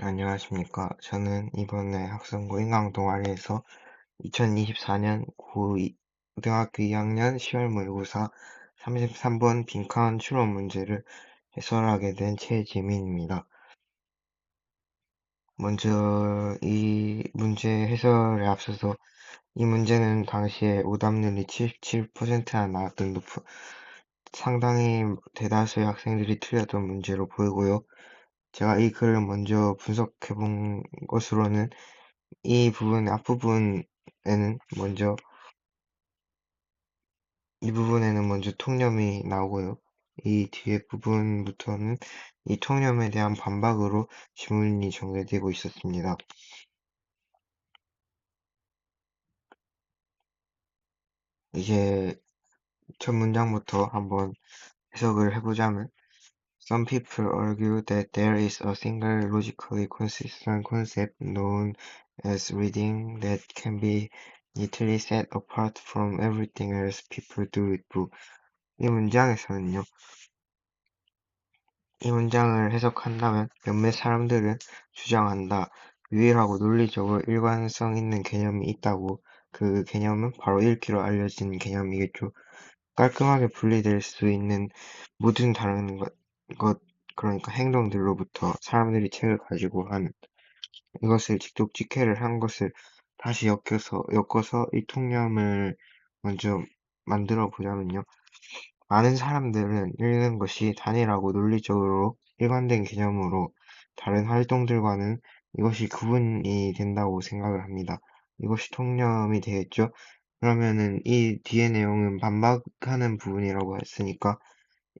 안녕하십니까. 저는 이번에 학생부 인강 동아리에서 2024년 고등학교 2학년 10월 모의고사 33번 빈칸 추론 문제를 해설하게 된 최지민입니다. 먼저 이 문제 해설에 앞서서 이 문제는 당시에 오답률이 77%나 나왔던 상당히 대다수의 학생들이 틀렸던 문제로 보이고요. 제가 이 글을 먼저 분석해 본 것으로는 먼저, 이 부분에는 먼저 통념이 나오고요. 이 뒤에 부분부터는 이 통념에 대한 반박으로 지문이 전개되고 있었습니다. 이제 첫 문장부터 한번 해석을 해보자면, Some people argue that there is a single logically consistent concept known as reading that can be neatly set apart from everything else people do with book. 이 문장을 해석한다면 몇몇 사람들은 주장한다. 유일하고 논리적으로 일관성 있는 개념이 있다고. 그 개념은 바로 읽기로 알려진 개념이겠죠. 깔끔하게 분리될 수 있는 모든 다른 그러니까 행동들로부터 사람들이 책을 가지고 하는 이것을 직접 직해를 한 것을 다시 엮어서 이 통념을 먼저 만들어 보자면요. 많은 사람들은 읽는 것이 단일하고 논리적으로 일관된 개념으로 다른 활동들과는 이것이 구분이 된다고 생각을 합니다. 이것이 통념이 되겠죠? 그러면은 이 뒤의 내용은 반박하는 부분이라고 했으니까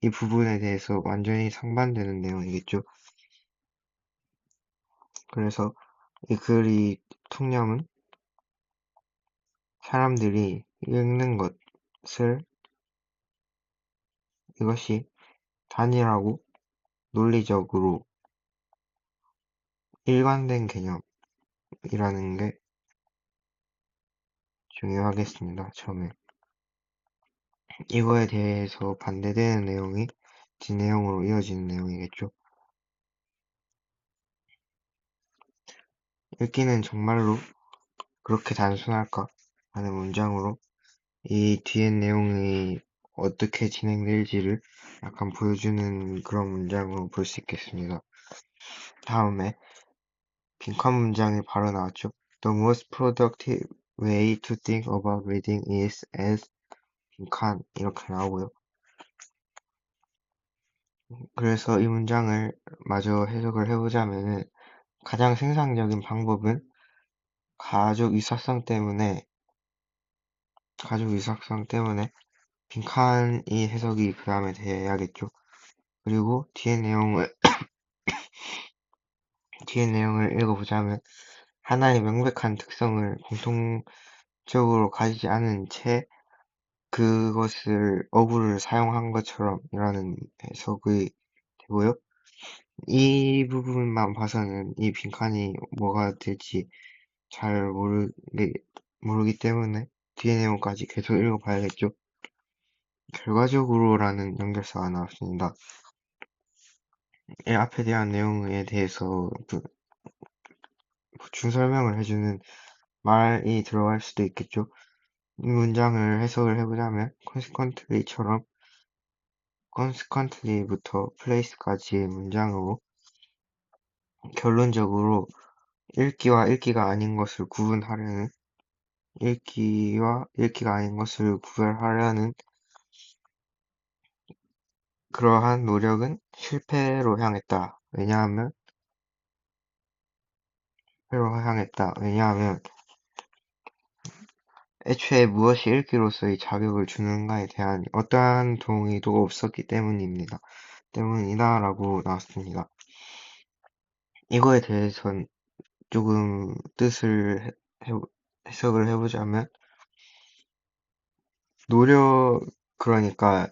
이 부분에 대해서 완전히 상반되는 내용이겠죠? 그래서 이 글이 통념은 사람들이 읽는 것을 이것이 단일하고 논리적으로 일관된 개념이라는 게 중요하겠습니다. 처음에 이거에 대해서 반대되는 내용이 뒷내용으로 이어지는 내용이겠죠. 읽기는 정말로 그렇게 단순할까? 하는 문장으로 이 뒤의 내용이 어떻게 진행될지를 약간 보여주는 그런 문장으로 볼 수 있겠습니다. 다음에 빈칸 문장이 바로 나왔죠. The most productive way to think about reading is as 빈칸 이렇게 나오고요. 그래서 이 문장을 마저 해석을 해보자면은 가장 생산적인 방법은 가족 위탁성 때문에 빈칸이 해석이 그 다음에 돼야겠죠. 그리고 뒤에 내용을 읽어보자면 하나의 명백한 특성을 공통적으로 가지지 않은 채 그것을 어구를 사용한 것처럼이라는 해석이 되고요. 이 부분만 봐서는 이 빈칸이 뭐가 될지 잘 모르기 때문에 뒤에 내용까지 계속 읽어봐야겠죠. 결과적으로라는 연결사가 나왔습니다. 이 앞에 대한 내용에 대해서 보충 설명을 해주는 말이 들어갈 수도 있겠죠. 이 문장을 해석을 해보자면 consequently부터 place까지의 문장으로 결론적으로 읽기와 읽기가 아닌 것을 구별하려는 그러한 노력은 실패로 향했다. 왜냐하면 애초에 무엇이 읽기로서의 자격을 주는가에 대한 어떠한 동의도 없었기 때문이다 라고 나왔습니다. 이거에 대해선 조금 해석을 해보자면 그러니까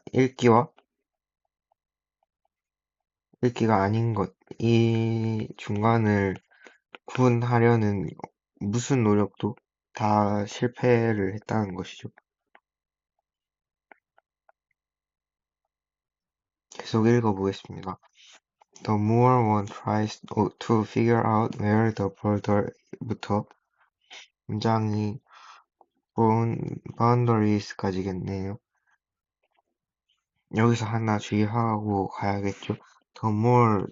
읽기가 아닌 것, 이 중간을 구분하려는 무슨 노력도 다 실패를 했다는 것이죠. 계속 읽어보겠습니다. The more one tries to figure out where the border부터 문장이 boundaries까지겠네요. 여기서 하나 주의하고 가야겠죠. the more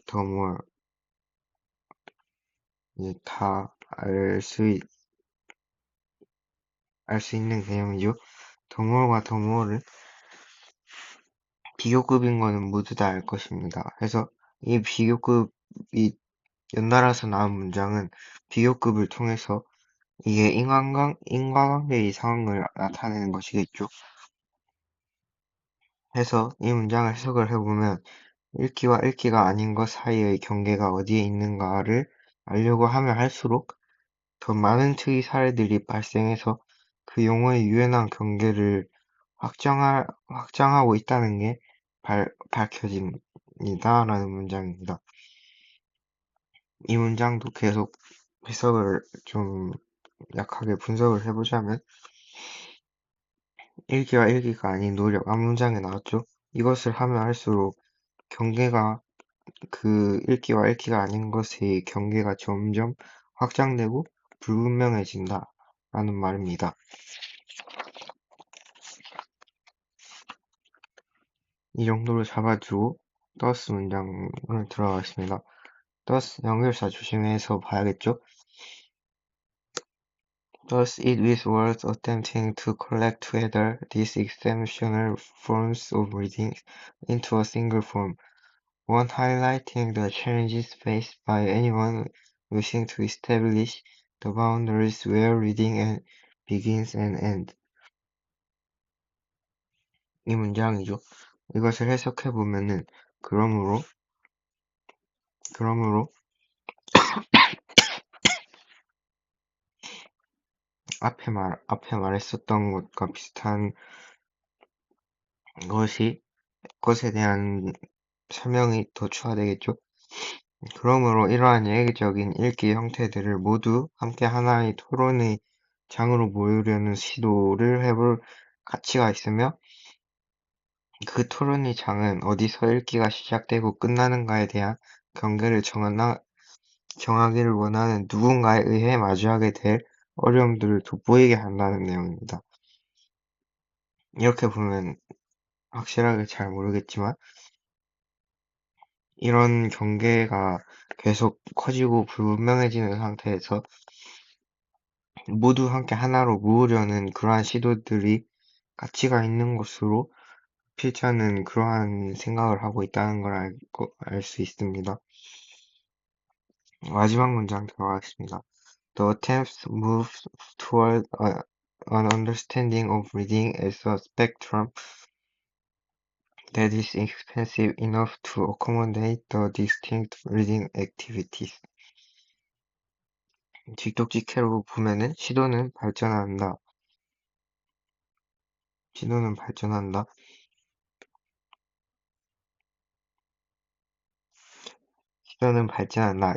이제 다 알 수 있는 개념이죠. the more과 the more는 비교급인 거는 모두 다 알 것입니다. 그래서 이 비교급이 연달아서 나온 문장은 비교급을 통해서 이게 인과관계의 상황을 나타내는 것이겠죠. 해서 이 문장을 해석을 해보면 읽기와 읽기가 아닌 것 사이의 경계가 어디에 있는가를 알려고 하면 할수록 더 많은 특이 사례들이 발생해서 그 용어의 유연한 경계를 확장하고 있다는 게 밝혀집니다. 라는 문장입니다. 이 문장도 계속 해석을 좀 약하게 분석을 해보자면 읽기와 읽기가 아닌 노력 앞 문장에 나왔죠. 이것을 하면 할수록 경계가 그 읽기와 읽기가 아닌 것의 경계가 점점 확장되고 불분명해진다 라는 말입니다. 이 정도로 잡아주고 thus 문장을 들어가겠습니다. thus 연결사 조심해서 봐야겠죠. Thus it with words attempting to collect together these exceptional forms of reading into a single form, one highlighting the challenges faced by anyone wishing to establish the boundaries where reading begins and ends. 이 문장이죠. 이것을 해석해보면은 그러므로 앞에 말했었던 것과 비슷한 것에 대한 설명이 더 추가되겠죠. 그러므로 이러한 예외적인 읽기 형태들을 모두 함께 하나의 토론의 장으로 모으려는 시도를 해볼 가치가 있으며 그 토론의 장은 어디서 읽기가 시작되고 끝나는가에 대한 경계를 정하기를 원하는 누군가에 의해 마주하게 될 어려움들을 돋보이게 한다는 내용입니다. 이렇게 보면 확실하게 잘 모르겠지만 이런 경계가 계속 커지고 불분명해지는 상태에서 모두 함께 하나로 모으려는 그러한 시도들이 가치가 있는 것으로 필자는 그러한 생각을 하고 있다는 걸 알 수 있습니다. 마지막 문장 들어가겠습니다. The attempts move toward an understanding of reading as a spectrum that is expansive enough to accommodate the distinct reading activities. 직독직해로 보면은 시도는 발전한다.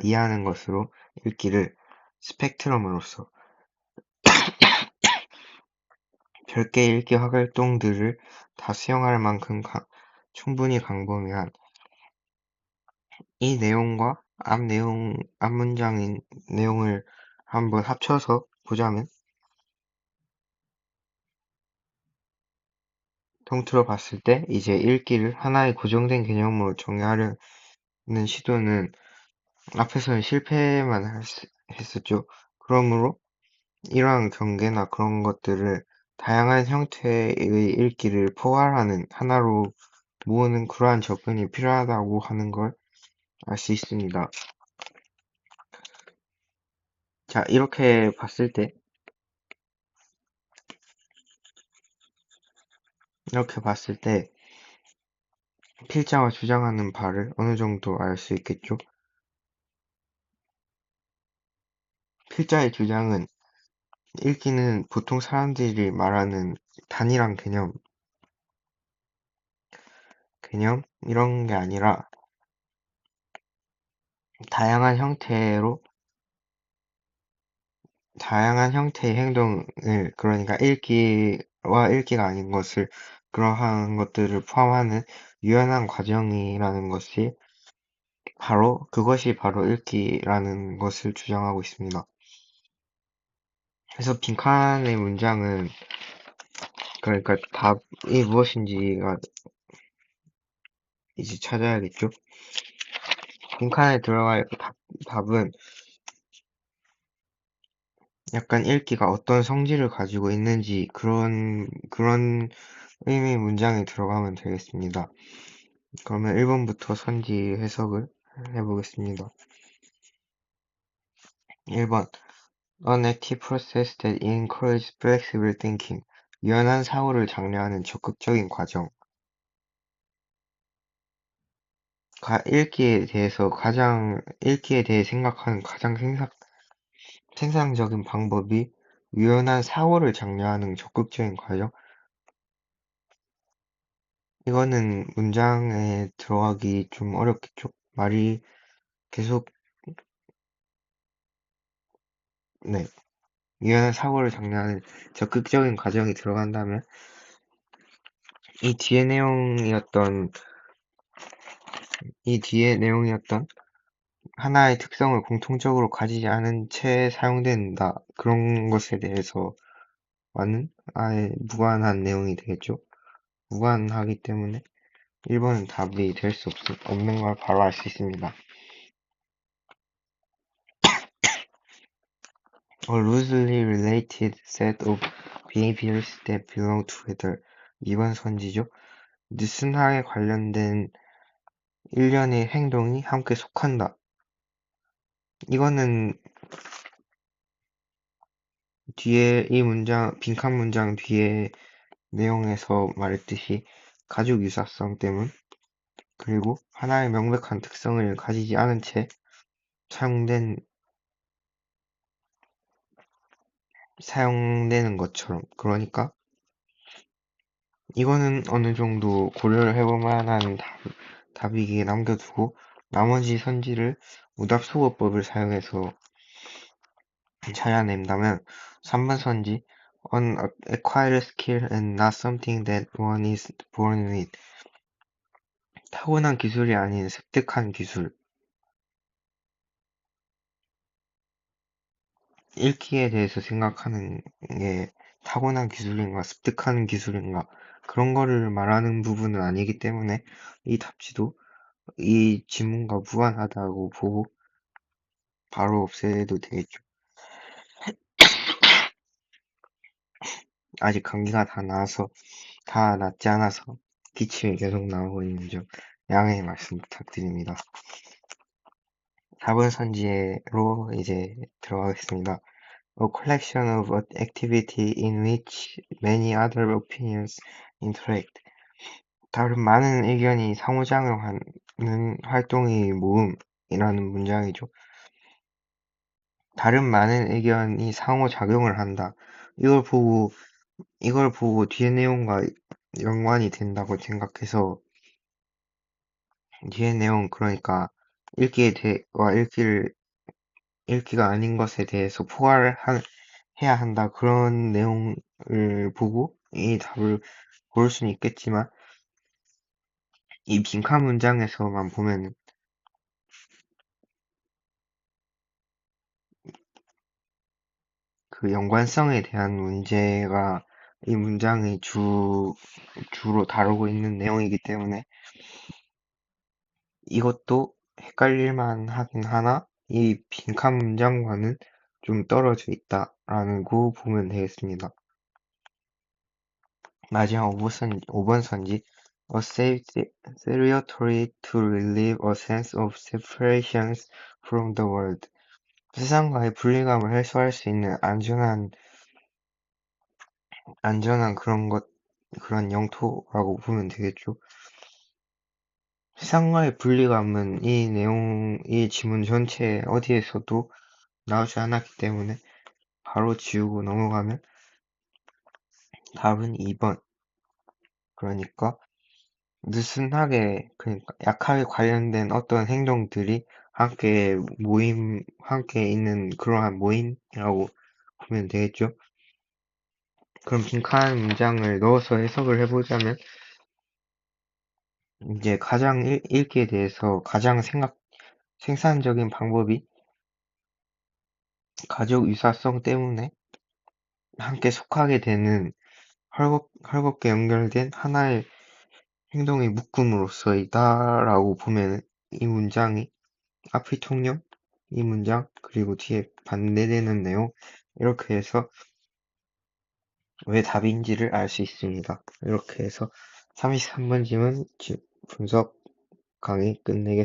이해하는 것으로 읽기를 스펙트럼으로서 별개의 읽기 활동들을 다 수용할 만큼 충분히 광범위한 이 내용과 앞 문장인 내용을 한번 합쳐서 보자면 통틀어 봤을 때 이제 읽기를 하나의 고정된 개념으로 정의하려는 시도는 앞에서는 실패만 했었죠. 그러므로 이러한 경계나 그런 것들을 다양한 형태의 읽기를 포괄하는 하나로 모으는 그러한 접근이 필요하다고 하는 걸 알 수 있습니다. 자, 이렇게 봤을 때 필자가 주장하는 바를 어느 정도 알 수 있겠죠? 필자의 주장은 읽기는 보통 사람들이 말하는 단일한 개념 이런 게 아니라 다양한 형태의 행동을 그러니까 읽기와 읽기가 아닌 것을 그러한 것들을 포함하는 유연한 과정이라는 것이 그것이 바로 읽기라는 것을 주장하고 있습니다. 그래서 빈칸의 문장은, 그러니까 답이 무엇인지가 이제 찾아야겠죠? 빈칸에 들어갈 답은 약간 읽기가 어떤 성질을 가지고 있는지 그런 의미의 문장이 들어가면 되겠습니다. 그러면 1번부터 선지 해석을 해보겠습니다. 1번. An active process that encourages flexible thinking. 유연한 사고를 장려하는 적극적인 과정. 읽기에 대해 생각하는 가장 생산적인 방법이 유연한 사고를 장려하는 적극적인 과정. 이거는 문장에 들어가기 좀 어렵겠죠? 말이 계속, 네. 유연한 사고를 장려하는 적극적인 과정이 들어간다면, 이 뒤에 내용이었던, 이 뒤에 내용이었던 하나의 특성을 공통적으로 가지지 않은 채 사용된다. 그런 것에 대해서와는 아예 무관한 내용이 되겠죠. 무관하기 때문에 1번은 답이 될 수 없는 걸 바로 알 수 있습니다. A loosely related set of behaviors that belong together. 2번 선지죠. 느슨하게 관련된 일련의 행동이 함께 속한다. 이거는 빈칸 문장 뒤에 내용에서 말했듯이 가족 유사성 때문, 그리고 하나의 명백한 특성을 가지지 않은 채 사용되는 것처럼. 그러니까 이거는 어느 정도 고려를 해볼 만한 답이기에 남겨두고, 나머지 선지를 오답수거법을 사용해서 찾아낸다면 3번 선지 An acquired skill and not something that one is born with. 타고난 기술이 아닌 습득한 기술. 읽기에 대해서 생각하는 게 타고난 기술인가 습득하는 기술인가 그런 거를 말하는 부분은 아니기 때문에 이 답지도 이 지문과 무관하다고 보고 바로 없애도 되겠죠. 아직 감기가 다 낫지 않아서 기침이 계속 나오고 있는 점 양해 말씀 부탁드립니다. 4번 선지로 이제 들어가겠습니다. A collection of activity in which many other opinions interact. 다른 많은 의견이 상호작용하는 활동의 모음이라는 문장이죠. 다른 많은 의견이 상호작용을 한다. 이걸 보고 뒤에 내용과 연관이 된다고 생각해서 뒤에 내용, 그러니까 읽기가 아닌 것에 대해서 포괄을 해야 한다. 그런 내용을 보고 이 답을 고를 수는 있겠지만 이 빈칸 문장에서만 보면 그 연관성에 대한 문제가 이 문장의 주로 다루고 있는 내용이기 때문에 이것도 헷갈릴만 하긴 하나 이 빈칸 문장과는 좀 떨어져 있다라고 보면 되겠습니다. 마지막 5번 선지 A salutary to relieve a sense of separation from the world. 세상과의 분리감을 해소할 수 있는 안전한 그런 영토라고 보면 되겠죠. 세상과의 분리감은 이 지문 전체 어디에서도 나오지 않았기 때문에 바로 지우고 넘어가면 답은 2번. 그러니까 그러니까 약하게 관련된 어떤 행동들이 함께 있는 그러한 모임이라고 보면 되겠죠. 그럼 빈칸 문장을 넣어서 해석을 해보자면, 이제 읽기에 대해서 생산적인 방법이 가족 유사성 때문에 함께 속하게 되는 헐겁게 연결된 하나의 행동의 묶음으로써이다라고 보면 이 문장이 앞이 통념, 이 문장, 그리고 뒤에 반대되는 내용 이렇게 해서 왜 답인지를 알 수 있습니다. 이렇게 해서 33번 질문 분석 강의 끝내겠습니다.